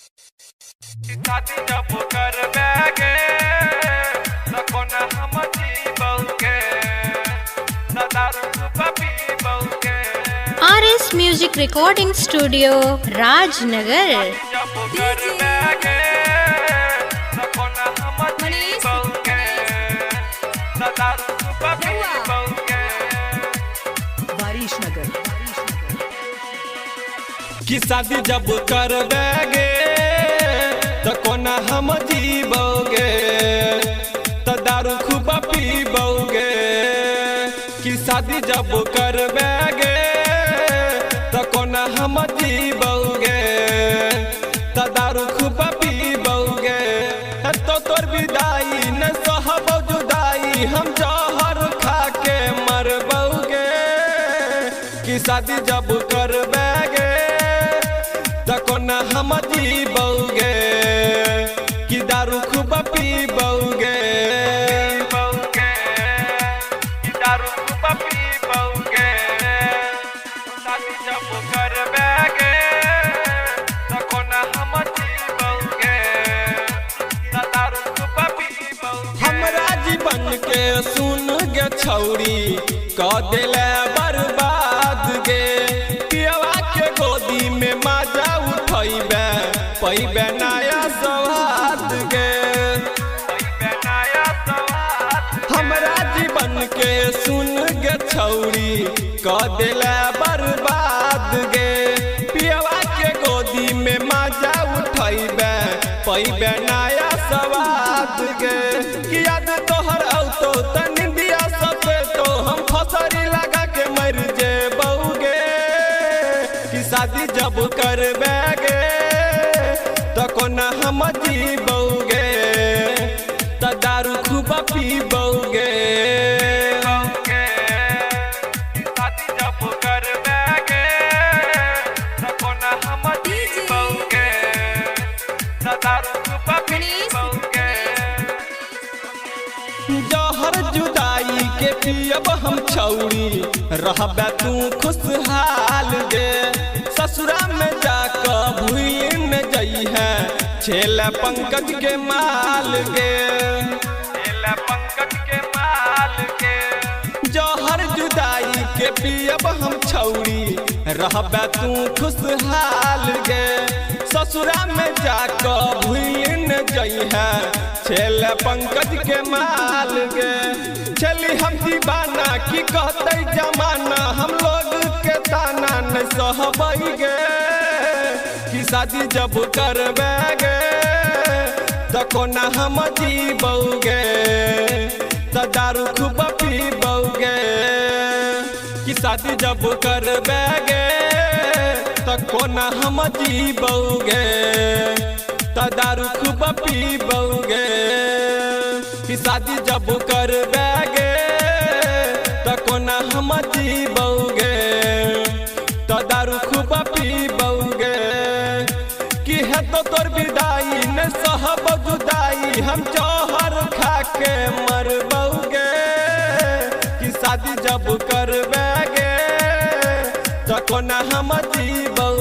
शादी जब करबेगे तखन हम जीबोगे न दारू पीबोगे। RS Music Recording Studio, Rajnagar। जब करबेगे तखन हम जीबोगे न दारू पीबोगे। कि शादी जब करबेगे तो कोना हम जीबोगे तो दारू खूब पीबोगे। कि शादी जब करबेगे तो कोना हम जीबोगे तो दारू खूब पीबोगे। तो तोर विदाई न सहब जुदाई हम जहर खा के मरबोगे। कि शादी जब करबेगे तखन हम जीबोगे कि दारू खूब पीबोगे। दारू खूब पीबोगे। शादी जब करबेगे तखन हम जीबोगे न दारू खूब पीबोगे। हमरा जीवन के सुन गे छौरी क देले बर्बाद गे। पियवा के गोदी में माजा उठैबे पैबे नया स्वाद गे। हमरा जीवन के सुन गे छौरी क देले बर्बाद गे। पियवा के गोदी में माजा उठैबे पैबे नया स्वाद गे। कि याद तोहर औतो त निंदिया सबे तो हम फसरी लगा के मर जेबोगे। कि शादी जब करबेगे तखन हम जीबोगे त दारू खूब पीबोगे। शादी जब करबेगे तखन हम जीबोगे न दारू खूब पीबोगे। जहर जुदाई के पियब हम छौरी रहबे तू खुशहाल गे। ससुरा में जाक भूल न जइहे छेल पंकज के माल गे। पंकज के माल के जहर जुदाई के पियब हम छौरी रहबे तू खुशहाल गे। ससुरा में जाक भूल न जइहे छेल पंकज के माल गे। छली हम दीवाना की कहते जमाना हम लोग के ताना न सहबै गे। कि शादी जब करबेगे तखन हम जीबोगे त दारू खूब पीबोगे। कि शादी जब करबेगे तखन हम जीबोगे त दारू खूब पीबोगे। कि शादी जब करबेगे तखन हम जीबोगे त दारू खूब पीबोगे। कि है तो तोर विदाई न सहब जुदाई हम जहर खा के मरबोगे। कि शादी जब करबेगे तखन हम जीबोगे।